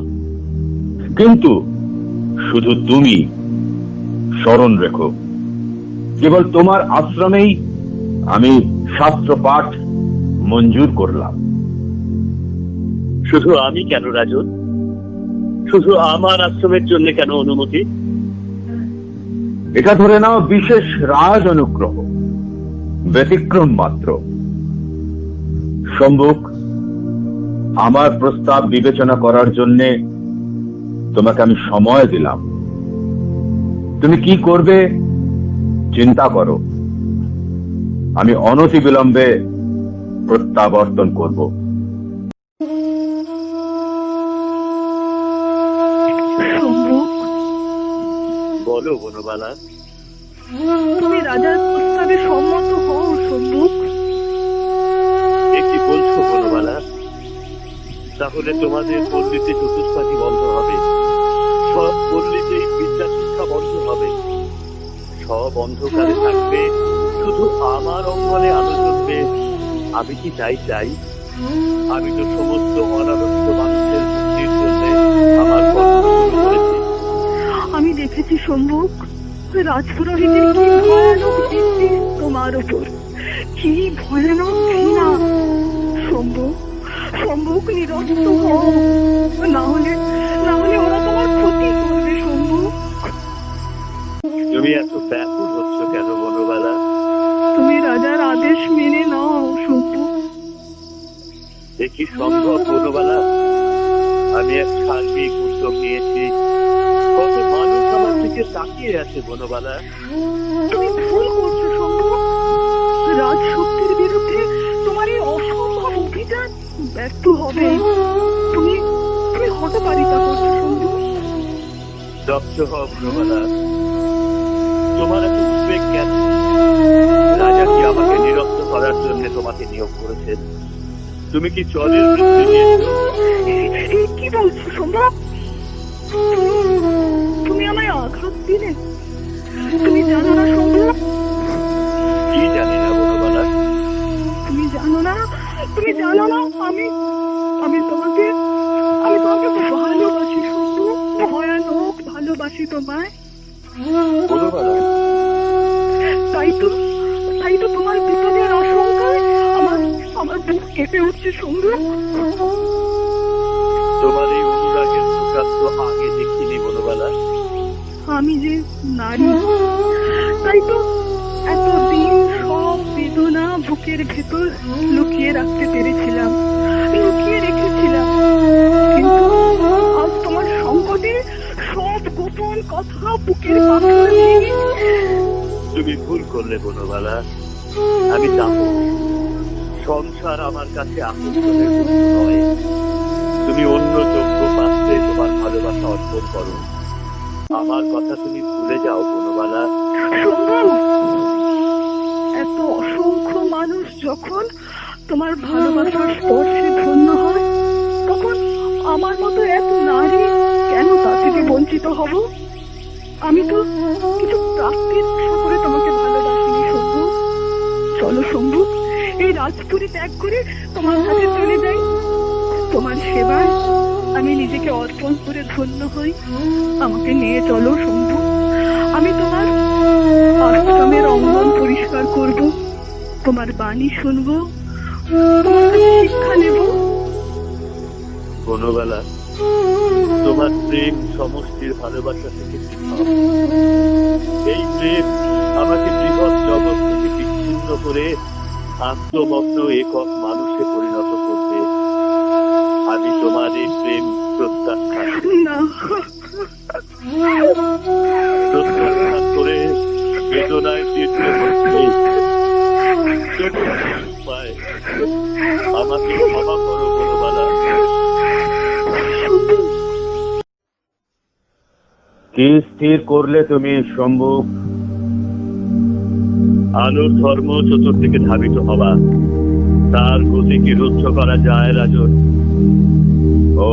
কিন্তু শুধু তুমি স্মরণ রেখো, কেবল তোমার আশ্রমেই আমি শাস্ত্র পাঠ মঞ্জুর করলাম। শুধু আমি কেন রাজন? শুধু আমার আশ্রমের জন্য কেন অনুমতি? এটা ধরে নাও বিশেষ রাজ অনুগ্রহ, ব্যতিক্রম মাত্র। সম্মুখ, আমার প্রস্তাব বিবেচনা করার জন্য তোমাকে আমি সময় দিলাম। তুমি কি করবে চিন্তা করো, আমি অনতি বিলম্বে প্রত্যাবর্তন করব। সম্ভব, বলো বনবালা। তুমি রাজার প্রস্তাবে সম্মত হও সম্ভব। এ কি বলছো বনবালা? তাহলে তোমাদের পল্লীতে চতুষ্পাঠী বন্ধ হবে, সব পল্লীতেই বিদ্যা শিক্ষা বন্ধ হবে, সব অন্ধকারে থাকবে, শুধু আমার অঙ্গনে আলো জ্বলবে। আমি কি চাই? আমি তো সমস্ত অনারক্ত মানুষের মুক্তির জন্য আমার কর্ম শুরু করেছি। আমি দেখেছি সম্ভব, রাজপুরোহিতের কি ভয়ানক দৃষ্টি তোমার উপর, কি ভয়ানক ঘৃণা। সম্ভব, নিরস্ত হও, না হলে ওরা তোমার ক্ষতি করবে। সম্ভব, তুমি এত ব্যাকুল হচ্ছ কেন বনবালা? তুমি রাজার আদেশ মেনে নাও সম্ভব। এ কি সম্ভব বনবালা? আমি এক সার্বিক উদ্যোগ নিয়েছি, কত মানুষ আমার থেকে তাকিয়ে আছে বনবালা। তুমি ভুল করছো সম্ভব, রাজশক্তির বিরুদ্ধে তোমার এই অসম্ভব অভিযান ব্যর্থ হবে। তুমি হঠকারিতা করছো সম্ভব। দক্ষ হও বনবালা, তোমার এত উদ্বেগ কেন? রাজা কি আমাকে নিরস্ত করার জন্য তোমাকে নিয়োগ করেছেন? তুমি কি চরের বৃত্তি নিয়েছো? কি বলছো সম্ভব? তুমি আমায় আঘাত দিলে? তুমি জানো না সম্ভব? কি জানি না বনবালা। তুমি জানো না আমি তোমাকে ভালোবাসি সম্ভব, ভয়ানক ভালোবাসি তোমায়। বনবালা, তাই তো তোমার বিপদের আশঙ্কায় আমার বুক কেঁপে উঠছে সম্ভব। তোমার এই অনুরাগের প্রকাশ তো আগে দেখিনি বনবালা। আমি যে নারী, তাই তো এতদিন সব বেদনা বুকের ভেতর লুকিয়ে রাখতে পেরেছিলাম, লুকিয়ে রেখেছিলাম। কিন্তু আজ তোমার সংকটে সব গোপন কথা বুকের পাথর ভেঙে। তুমি ভুল করলে বনবালা। আমি জানো সংসার আমার কাছে আকর্ষণের বস্তু নয়। তুমি অন্য যোগ্য পাত্রে তোমার ভালোবাসা অর্পণ করো। আমার কথা তুমি ভুলে যাও বনবালা। সম্ভব, এত অসংখ্য মানুষ যখন তোমার ভালোবাসার স্পর্শে ধন্য হয়, তখন আমার মতো এক নারী কেন তা থেকে বঞ্চিত হব? আমি তো কিছু প্রাপ্তির আশা করে তোমাকে ভালোবাসিনি সম্ভব। চলো সম্ভব, এই রাজপুরী ত্যাগ করে তোমার কাছে চলে যাই। তোমার সেবায় আমি নিজেকে অর্পণ করে ধন্য হই। আমাকে নিয়ে চলো সম্ভব। আমি তোমার আশ্রমের অঙ্গন পরিষ্কার করব, তোমার বাণী শুনবো, তোমার কাছে শিক্ষা নেব। বনবালা, তোমার প্রেম সমষ্টির ভালোবাসা থেকে পৃথক। এই প্রেম আমাকে বৃহৎ জগৎ থেকে বিচ্ছিন্ন করে আত্মমগ্ন একক মানুষে পরিণত করবে। আমি তোমার এই প্রেম প্রত্যাখ্যান করে বেদনায় তীর্থ হচ্ছে। আমাকে ক্ষমা করো বনবালা। কি স্থির করলে তুমি সম্মুখ? আলোর ধর্ম চতুর্দিকে ধাবিত হওয়া, তার গতি কি রুদ্ধ করা যায় রাজন? ও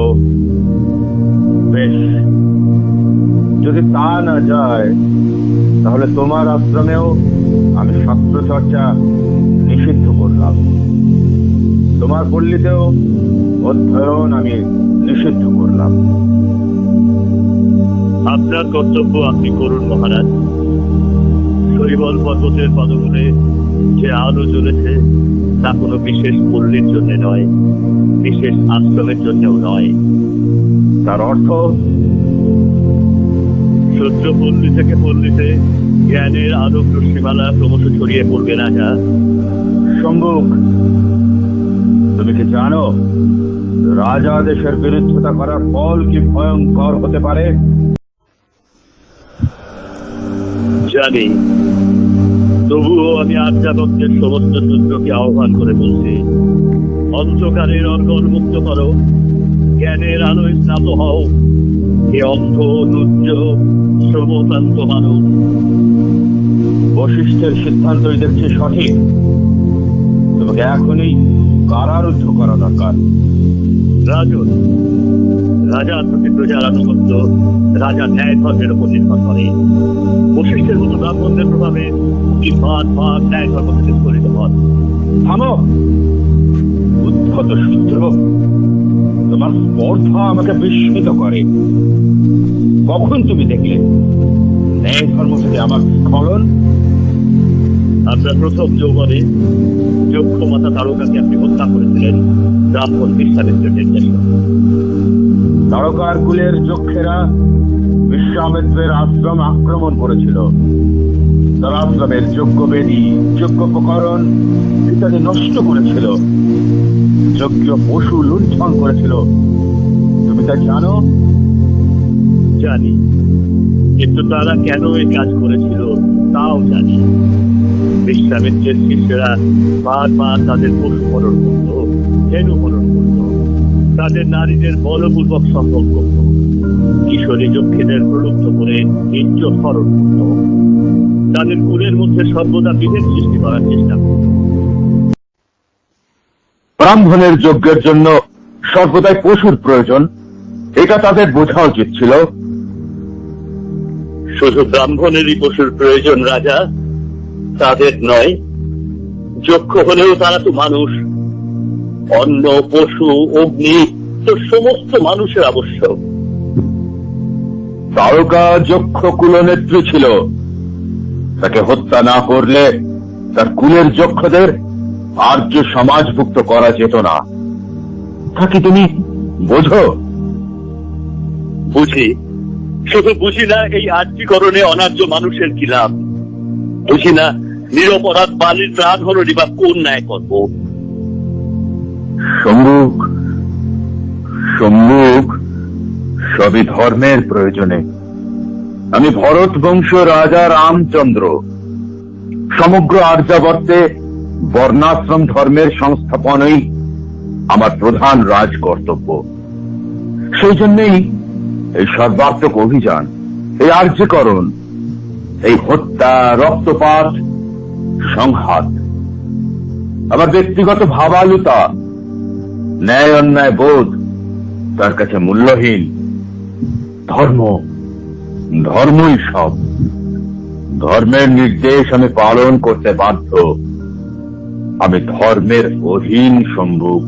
বেশ, যদি তা না যায় তাহলে তোমার আশ্রমেও আমি শাস্ত্র চর্চা নিষিদ্ধ করলাম, তোমার পল্লীতেও অধ্যয়ন আমি নিষিদ্ধ করলাম। আপনার কর্তব্য আপনি করুন মহারাজ। শৈবল পর্বতের পদমূলে যে আলো জ্বলেছে তা কোনো বিশেষ পল্লীর জন্য নয়, বিশেষ আশ্রমের জন্যও নয়। তার অর্থ? সূর্য পল্লী থেকে পল্লীতে জ্ঞানের আলোক রশ্মিমালা ক্রমশ ছড়িয়ে পড়বে রাজা। সম্মুখ, তুমি কি জানো রাজা দেশের বিরুদ্ধতা করার ফল কি ভয়ঙ্কর হতে পারে? জানি, তবুও আমি আর্যাবত্যের সমস্ত সূত্রকে আহ্বান করে বলছি, অন্ধকারের অর্গল মুক্ত করো, জ্ঞানের আলোয় স্নাত হও, এ অন্ধ নুজ্জ শ্রমক্লান্ত মানুষ। বশিষ্ঠের সিদ্ধান্তই দেখছি সঠিক। তোমাকে এখনই কারারুদ্ধ করা দরকার। রাজন, রাজার প্রতি প্রজার আনুগত্য রাজার ন্যায় ধর্মের উপর নির্ভর করে। বশিষ্ঠের মতো ব্রাহ্মণদের প্রভাবে ভাগ ন্যায় ধর্ম থেকে পরিণত হন। থামো উদ্ধত শূদ্র, তোমার স্পর্ধা আমাকে বিস্মিত করে। কখন তুমি দেখলে ন্যায় ধর্ম থেকে আমার স্খলন? আপনার প্রথম যৌবনে যক্ষ মাতা তারকাকে আপনি হত্যা করেছিলেন ব্রাহ্মণ বিশ্বামিত্রের নির্দেশে। তারকার কুলের যক্ষেরা বিশ্বামিত্রের আশ্রম আক্রমণ করেছিল। তার আশ্রমের যজ্ঞ বেদী, যজ্ঞ উপকরণ ইত্যাদি নষ্ট করেছিল, যজ্ঞ পশু লুণ্ঠন করেছিল। তুমি তা জানো? জানি, কিন্তু তারা কেন এই কাজ করেছিল তাও জানি। বিশ্বামিত্রের শিষ্যরা বারবার তাদের পশু হরণ করত, ধেনু হরণ করত, তাদের নারীদের বলপূর্বক সম্ভব করত, কিশোরী যক্ষীদের প্রলুব্ধ করে ইজ্জত হরণ করত, তাদের কুলের মধ্যে সর্বদা বিভেদ সৃষ্টি করার চেষ্টা করত। ব্রাহ্মণের যজ্ঞের জন্য সর্বদাই পশুর প্রয়োজন, এটা তাদের বোঝা উচিত ছিল। শুধু ব্রাহ্মণেরই পশুর প্রয়োজন রাজা, তাদের নয়। যক্ষ হলেও তারা তো মানুষ। অন্ন, পশু, অগ্নি তো সমস্ত মানুষের আবশ্যক। তারকা যক্ষ কুলনেত্রী ছিল, তাকে হত্যা না করলে তার কুলের যক্ষদের আর্য সমাজভুক্ত করা যেত না। তা কি তুমি বোঝো? বুঝি, শুধু বুঝি না এই আর্যীকরণে অনার্য মানুষের কি লাভ। বুঝি না নিরপরাধ বালির প্রাণ হরণই বা কোন ন্যায় করবো। সম্মুখ, সম্মুখ, সবই ধর্মের প্রয়োজনে। আমি ভরত বংশ রাজা রামচন্দ্র। সমগ্র আর্যাবর্তে বর্ণাশ্রম ধর্মের সংস্থাপনই আমার প্রধান রাজ কর্তব্য। সেই জন্যই এই সর্বাত্মক অভিযান, এই আর্যীকরণ, এই হত্যা, রক্তপাত, সংঘাত। আমার ব্যক্তিগত ভাবালুতা, ন্যায় অন্যায় বোধ তার কাছে মূল্যহীন। ধর্ম, ধর্মই সব। ধর্মের নির্দেশ আমি পালন করতে বাধ্য। আমি ধর্মের অধীন সম্মুখ।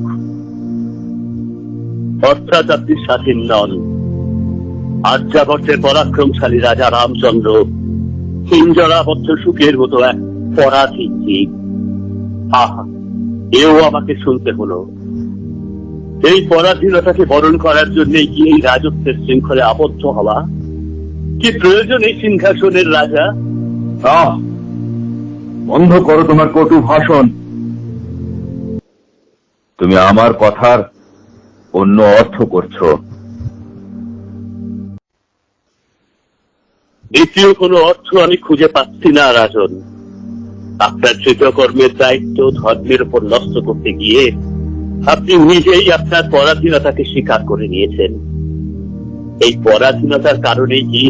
অর্থাৎ আপনি স্বাধীন নন। আর্যাবর্তের পরাক্রমশালী রাজা রামচন্দ্র হিঞ্জরাবদ্ধ সুখের মতো এক পরাধীন জীব। আহা, এও আমাকে শুনতে হলো। এই পরাধীনতাকে বরণ করার জন্য কি এই রাজত্বের শৃঙ্খলে আবদ্ধ হওয়া? কি প্রয়োজন এই সিংহাসনের রাজা? বন্ধ করো তোমার কটু ভাষণ। তুমি আমার কথার অন্য অর্থ করছো। দ্বিতীয় কোনো অর্থ আমি খুঁজে পাচ্ছি না রাজন। আপনার কৃতকর্মের দায়িত্ব ধর্মের উপর নষ্ট করতে গিয়ে আপনি নিজেই আপনার পরাধীনতাকে স্বীকার করে নিয়েছেন। এই পরাধীনতার কারণে কি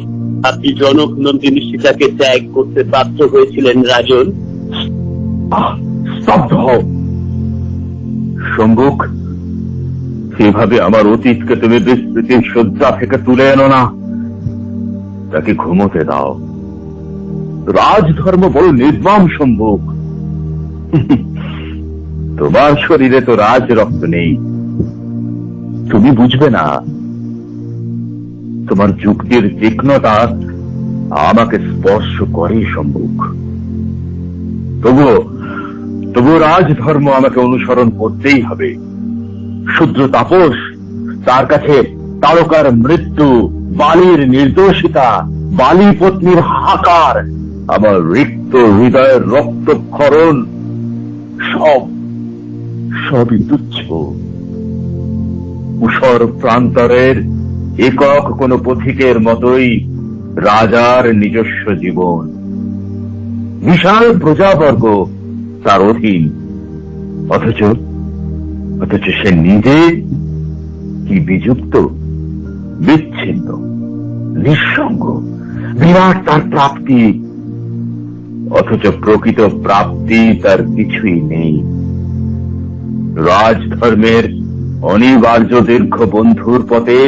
আপনি জনক নন্দিনী সীতাকে ত্যাগ করতে বাধ্য হয়েছিলেন রাজন? স্তব্ধ হও সম্মুখ। এভাবে আমার অতীতকে তুমি বিস্মৃতির শয্যা থেকে তুলে এনো না। তাকে ঘুমোতে দাও। রাজধর্ম বড় নির্মম সম্মুখ। তোমার শরীরে তো রাজ রক্ত নেই, তুমি বুঝবে না। তোমার যুক্তির তীক্ষ্ণতা আমাকে স্পর্শ করে সম্মুখ। তবুও রাজধর্ম আমাকে অনুসরণ করতেই হবে। শূদ্র তাপস, তার কাছে তারকার মৃত্যু, বালির নির্দোষিতা, বালি পত্নীর হাহাকার, আমার রিক্ত হৃদয়ের রক্তক্ষরণ সবই তুচ্ছ। উষর প্রান্তরের একক কোন পথিকের মতোই রাজার নিজস্ব জীবন। বিশাল প্রজাবর্গ তার অধীন, অথচ সে নিজে কি বিযুক্ত, বিচ্ছিন্ন, নিঃসঙ্গ। বিরাট তার প্রাপ্তি, অথচ প্রকৃত প্রাপ্তি তার কিছুই নেই। রাজধর্মের অনিবার্য দীর্ঘ বন্ধুর পথে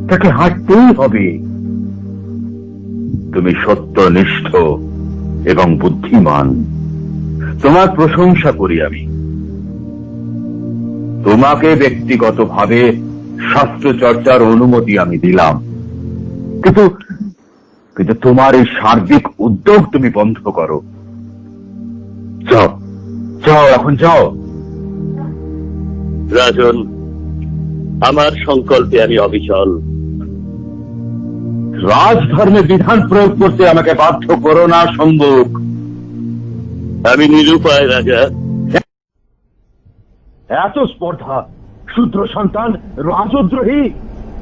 তাকে হাঁটতেই হবে। তুমি সত্যনিষ্ঠ এবং বুদ্ধিমান, তোমার প্রশংসা করি আমি। তোমাকে ব্যক্তিগতভাবে শাস্ত্র চর্চার অনুমতি আমি দিলাম, কিন্তু তোমার এই সার্বিক উদ্যোগ তুমি বন্ধ করো। যাও, এখন যাও। রাজন, আমার সংকল্পে আমি অবিচল। রাজধর্মে বিধান প্রয়োগ করতে আমাকে বাধ্য করো না সম্মুখ। আমি নিরুপায় রাজা। এত স্পর্ধা, শূদ্র সন্তান রাজদ্রোহী,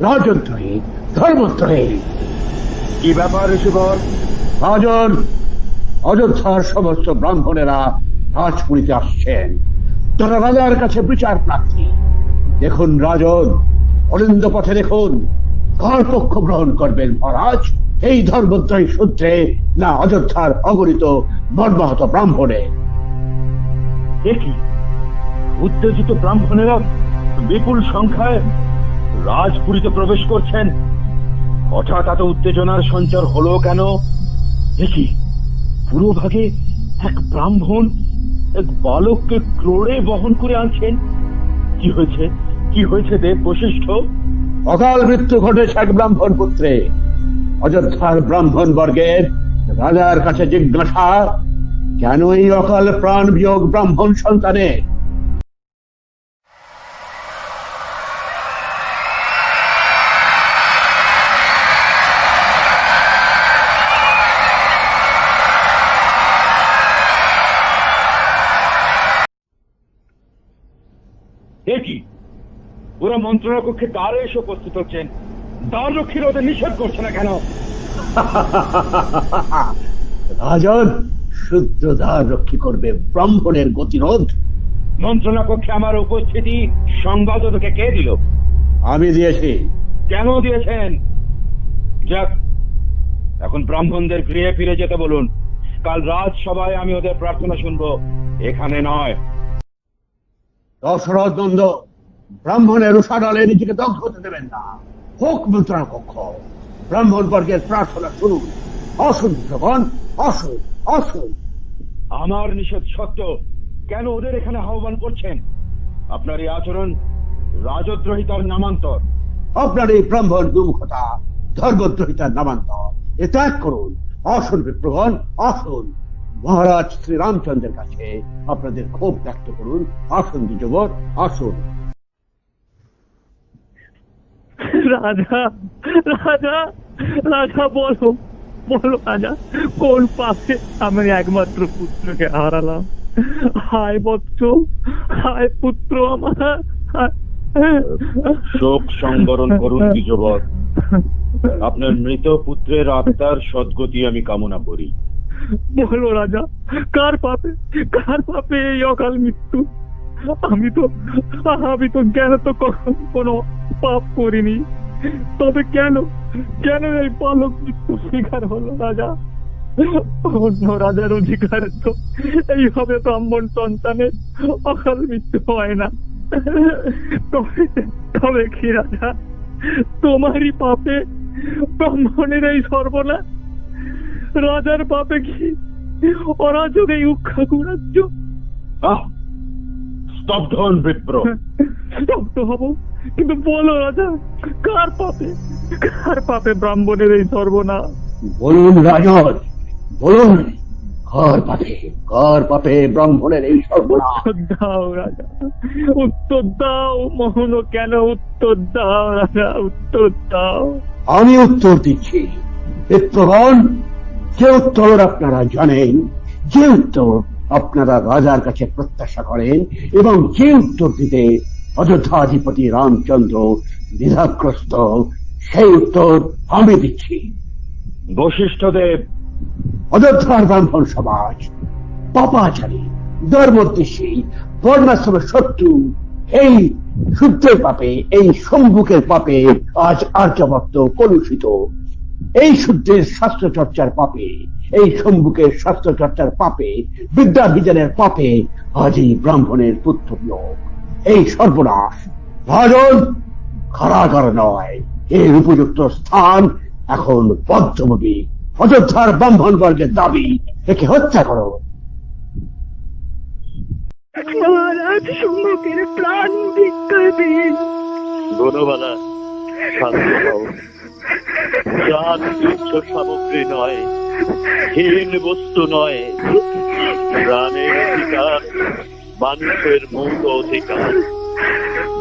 রাজদ্রোহী, ধর্মদ্রোহী। কি ব্যাপার ঋষিবর? রাজন, অযোধ্যার সমস্ত ব্রাহ্মণেরা রাজপুরীতে আসছেন। তারা রাজার কাছে বিচার প্রার্থী। দেখুন রাজন, অলিন্দ পথে দেখুন, কার পক্ষ গ্রহণ করবেন মহারাজ? এই ধর্মদ্রোহী সূত্রে না অযোধ্যার অগণিত মর্মাহত ব্রাহ্মণে? দেখি উত্তেজিত ব্রাহ্মণেরা বিপুল সংখ্যায় রাজপুরীতে প্রবেশ করছেন। হঠাৎ এত উত্তেজনার সঞ্চার হলো কেন? দেখি পুরোভাগে এক ব্রাহ্মণ এক বালককে ক্রোড়ে বহন করে আনছেন। কি হয়েছে দেব বশিষ্ঠ? অকাল মৃত্যু ঘটেছে এক ব্রাহ্মণ পুত্রে। অযোধ্যার ব্রাহ্মণ বর্গের রাজার কাছে জিজ্ঞাসা, কেন এই অকাল প্রাণ বিয়োগ ব্রাহ্মণ সন্তানের? দেখি ওরা মন্ত্রণা কক্ষে দ্বারে এসে উপস্থিত হচ্ছেন। দ্বার রক্ষীরা ওদের নিষেধ করছে না কেন? রাজন, শুদ্র দ্বার রক্ষী করবে ব্রাহ্মণের গতিরোধ? মন্ত্রণা কক্ষে আমার উপস্থিতি সংবাদ ওদেরকে কে দিল? আমি দিয়েছি। কেন দিয়েছেন? যাক, এখন ব্রাহ্মণদের গৃহে ফিরে যেতে বলুন। কাল রাজসভায় আমি ওদের প্রার্থনা শুনবো, এখানে নয়। দশরথ নন্দ, ব্রাহ্মণের উষাডলে নিজেকে দগ্ধ হতে দেবেন না। হোক মন্ত্রণা কক্ষ, ব্রাহ্মণ বর্গের প্রার্থনা শুনুন। আসুন ভগবান, আসুন, আসুন। আমার নিষেধ সত্ত্বেও কেন ওদের এখানে আহ্বান করছেন? আপনার এই আচরণ রাজদ্রোহিতার নামান্তর। আপনার এই ব্রাহ্মণ দুমুখতা ধর্মদ্রোহিতার নামান্তর। এ ত্যাগ করুন। আসুন বিপ্রগণ, আসুন। মহারাজ শ্রী রামচন্দ্রের কাছে আপনাদের ক্ষোভ ব্যক্ত করুন। আসুন দ্বিজবর, আসুন। রাজা, রাজা, রাজা, বলো রাজা, কোন পাপে আমি একমাত্র পুত্রকে হারালাম? হায় বৎস, হায় পুত্র আমার। শোক সংবরণ করুন দ্বিজবর। আপনার মৃত পুত্রের আত্মার সদ্গতি আমি কামনা করি। বলো রাজা, কার পাপে এই অকাল মৃত্যু? আমি তো জ্ঞান তো কোনো পাপ করিনি, তবে কেন এই বালক মৃত্যু শিকার হলো রাজা? অন্য রাজার অধিকার তো এইভাবে ব্রাহ্মণ সন্তানের অকাল মৃত্যু হয় না। তবে কি রাজা, তোমারই পাপে ব্রাহ্মণের এই সর্বনাশ? রাজার পাপে কি অরাজক এই উক্ষাকু রাজ্য? স্তব্ধ হন বিপ্র। কিন্তু বলো রাজা, কার পাপে ব্রাহ্মণের এই সর্বনাশ? বলুন রাজন, বলুন, কার পাপে ব্রাহ্মণের এই সর্বনাশ? উত্তর দাও রাজা, উত্তর দাও। মোহন কেন? উত্তর দাও রাজা, উত্তর দাও। আমি উত্তর দিচ্ছি। মিত্রগণ, যে উত্তর আপনারা জানেন, যে উত্তর আপনারা রাজার কাছে প্রত্যাশা করেন, এবং যে উত্তর দিতে অযোধ্যাধিপতি রামচন্দ্র দ্বিধাগ্রস্ত, সেই উত্তর আমি দিচ্ছি। বশিষ্ঠদেব, অযোধ্যার ব্রাহ্মণ সমাজ পাপাচারী, ধর্মদ্বেষী, বর্ণাশ্রমের শত্রু এই সূর্যের পাপে, এই শম্ভুকের পাপে আজ আর্যভক্ত কলুষিত। এই সূর্যের শাস্ত্র চর্চার পাপে, এই শম্ভুকের শাস্ত্র চর্চার পাপে, বিদ্যাভিযানের পাপে আজ এই ব্রাহ্মণের পুত্র বিয়োগ। এই সর্বনাশ। রাজন, কারাগার নয়, এর উপযুক্ত স্থান এখন বদ্ধভূমি। অযোধ্যার ব্রাহ্মণ বর্গের দাবি, একে হত্যা করো। মহারাজ, সম্মুখের প্রাণ ভিক্ষা দিন। বনবালা, শান্ত হও। প্রাণ তুচ্ছ সামগ্রী নয়, হীন বস্তু নয়। প্রাণের অধিকার মানুষের মৌত অধিকার।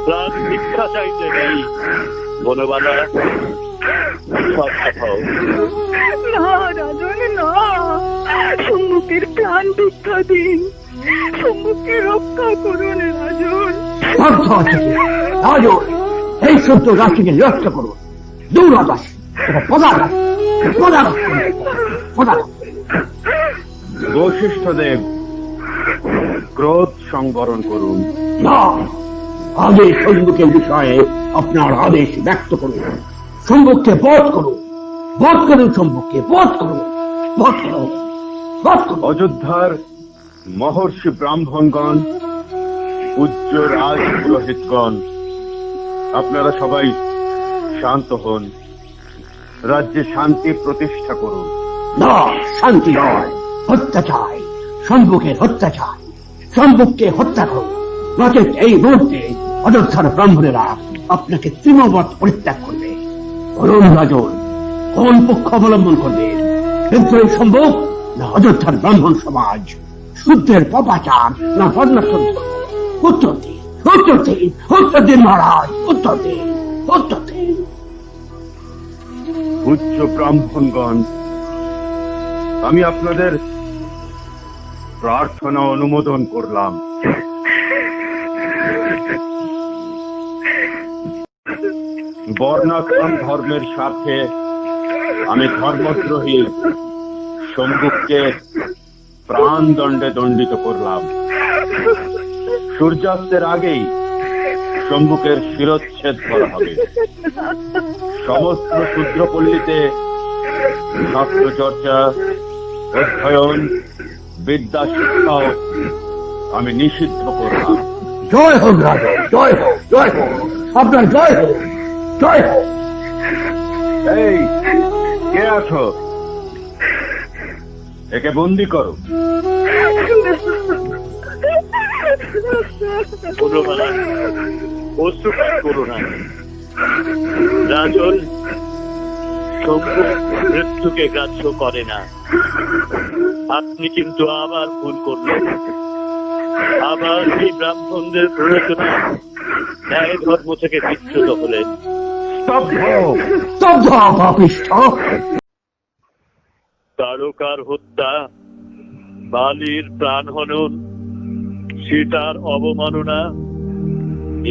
প্রাণ ভিক্ষা চাইতে নেই। বনবালা, শান্ত হও। না রাজন, না, সম্মুখের প্রাণ ভিক্ষা দিন। সম্মুখকে রক্ষা করুন রাজন। রাজন, এই সত্য রাশিকে রক্ষা করুন। দূর আকাশ, বশিষ্ঠদেব, ক্রোধ সংবরণ করুন। না, আগে সম্মুখের বিষয়ে আপনার আদেশ ব্যক্ত করুন। সম্মুখকে বধ করুন, বধ করুন, সম্মুখকে বধ করুন, বধ করুন, বধ করুন। অযোধ্যার মহর্ষি ব্রাহ্মণগণ, পূজ্য রাজ পুরোহিতগণ, আপনারা সবাই শান্ত হন। রাজ্যে শান্তি প্রতিষ্ঠা করুন। না, শান্তি নয়, হত্যা চাই। সম্মুখের হত্যা চাই। সম্মুখকে হত্যা করুন, নচেত এই মুহূর্তে অযোধ্যার ব্রাহ্মণেরা আপনাকে তৃণবৎ পরিত্যাগ করবে। বলুন রাজন, কোন পক্ষ অবলম্বন করবে? কিন্তু এই সম্ভব না অযোধ্যার ব্রাহ্মণ সমাজ, শুদ্ধের পাপাচার না বর্ণাশ্রম? উত্তর দিন, উত্তর দিন, উত্তর দিন মহারাজ, উত্তর দিন, উত্তর দিন। পূজ্য ব্রাহ্মণগণ, আমি আপনাদের প্রার্থনা অনুমোদন করলাম। বর্ণাশ্রম ধর্মের স্বার্থে আমি ধর্মদ্রোহী শম্ভুককে প্রাণদণ্ডে দণ্ডিত করলাম। সূর্যাস্তের আগেই শম্ভুকের শিরচ্ছেদ করা হবে। সমস্ত শূদ্রপল্লীতে শাস্ত্র চর্চা, অধ্যয়ন, বিদ্যা শিক্ষাও আমি নিষিদ্ধ করলাম। জয় হোক রাজা, জয় হোক, জয় হোক, আপনার জয় হোক, জয় হোক। এই, কে আছো? একে বন্দি করো। বনবালা, অশ্রুপাত করো না। রাজন, সম্মুখ মৃত্যুকে গ্রাহ্য করে না। আপনি কিন্তু আবার ভুল করলেন। আবার এই ব্রাহ্মণদের প্ররোচনা ন্যায় ধর্ম থেকে বিচ্যুত হলেন। স্তব্ধ পাপিষ্ঠ। তারকার হত্যা, বালির প্রাণ হনন, সীতার অবমাননা,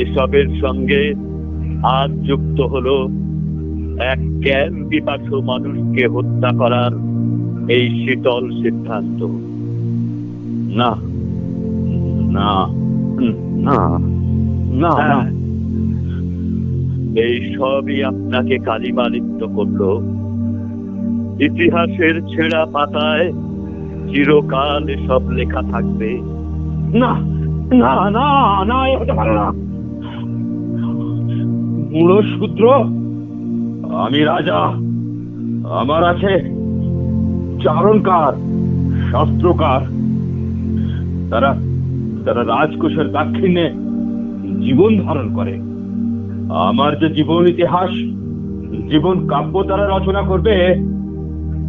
এসবের সঙ্গে আজ যুক্ত হলো এক জ্ঞান পিপাসু মানুষকে হত্যা করার এই শীতল সিদ্ধান্ত। না, না, না, না, না। এই সবই আপনাকে কালিমালিপ্ত করলো। ইতিহাসের ছেঁড়া পাতায় চিরকাল এসব লেখা থাকবে। না, না, না, না, এ হতে পারে না। মূল শূদ্র আমি রাজা। আমার আছে চারণকার, শাস্ত্রকার। তারা তারা রাজকোষের দাক্ষিণ্যে জীবন ধারণ করে। আমার যে জীবন ইতিহাস, জীবন কাব্য তারা রচনা করবে,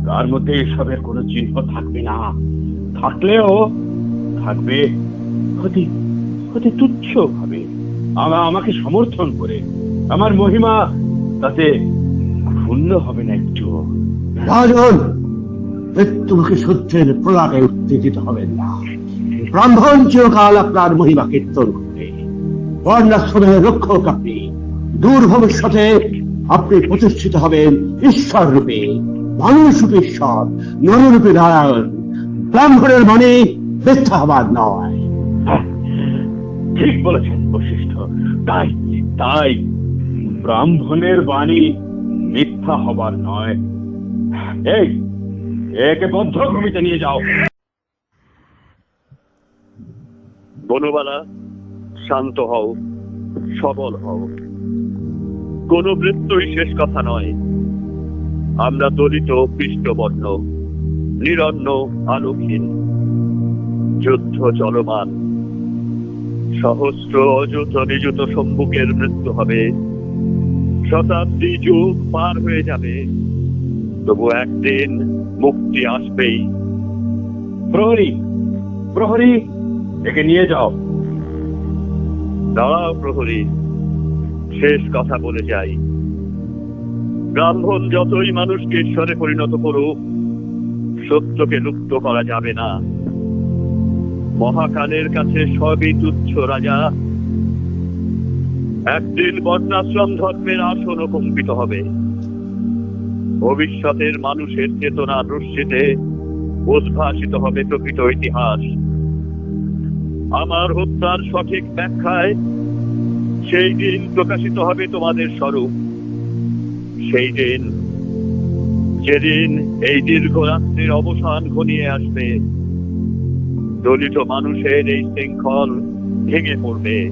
তার মধ্যে এসবের কোনো চিহ্ন থাকবে না। থাকলেও থাকবে অতি অতি তুচ্ছ ভাবে, আমাকে সমর্থন করে। আমার মহিমা তাতে ক্ষুণ্ণ হবে না একটু। রাজন, তোমাকে সত্যের প্রলাপে উত্তেজিত হবেন না। ব্রাহ্মণ চিরকাল আপনার মহিমা কীর্তন করবে। বর্ণাশ্রমের রক্ষক আপনি। দূর ভবিষ্যতে আপনি প্রতিষ্ঠিত হবেন ঈশ্বর রূপে, মানুষ রূপে ঈশ্বর, নররূপে নারায়ণ। ব্রাহ্মণের মানে মিথ্যা হবার নয়। ঠিক বলেছেন বশিষ্ঠ। তাই তাই ব্রাহ্মণের বাণী মিথ্যা হবার নয়। এই একে বদ্ধ ভূমিতে নিয়ে যাও। বনবালা, শান্ত হও, সবল হও। কোন মৃত্যুই শেষ কথা নয়। আমরা দলিত, পৃষ্ঠবর্ণ, নিরন্ন, আলোকহীন। যুদ্ধ চলমান। সহস্র অযুত নিযুত সম্মুখের মৃত্যু হবে। শতাব্দী যুগ পার হয়ে যাবে, তবু একদিন মুক্তি আসবেই। প্রহরী, প্রহরী, একে নিয়ে যাও। দাঁড়াও প্রহরী, শেষ কথা বলে যাই। ব্রাহ্মণ যতই মানুষকে ঈশ্বরে পরিণত করুক, সত্যকে লুপ্ত করা যাবে না। মহাকালের কাছে সবই তুচ্ছ রাজা। একদিন বর্ণাশ্রম ধর্মের আসন কম্পিত হবে। ভবিষ্যতের মানুষের চেতনা রশ্মিতে উদ্ভাসিত হবে প্রকৃত ইতিহাস। আমার হত্যার সঠিক ব্যাখ্যায় সেই দিন প্রকাশিত হবে তোমাদের স্বরূপ। সেই দিন, যেদিন এই দীর্ঘ রাত্রির অবসান ঘনিয়ে আসবে, দলিত মানুষের এই শৃঙ্খল ভেঙে পড়বে।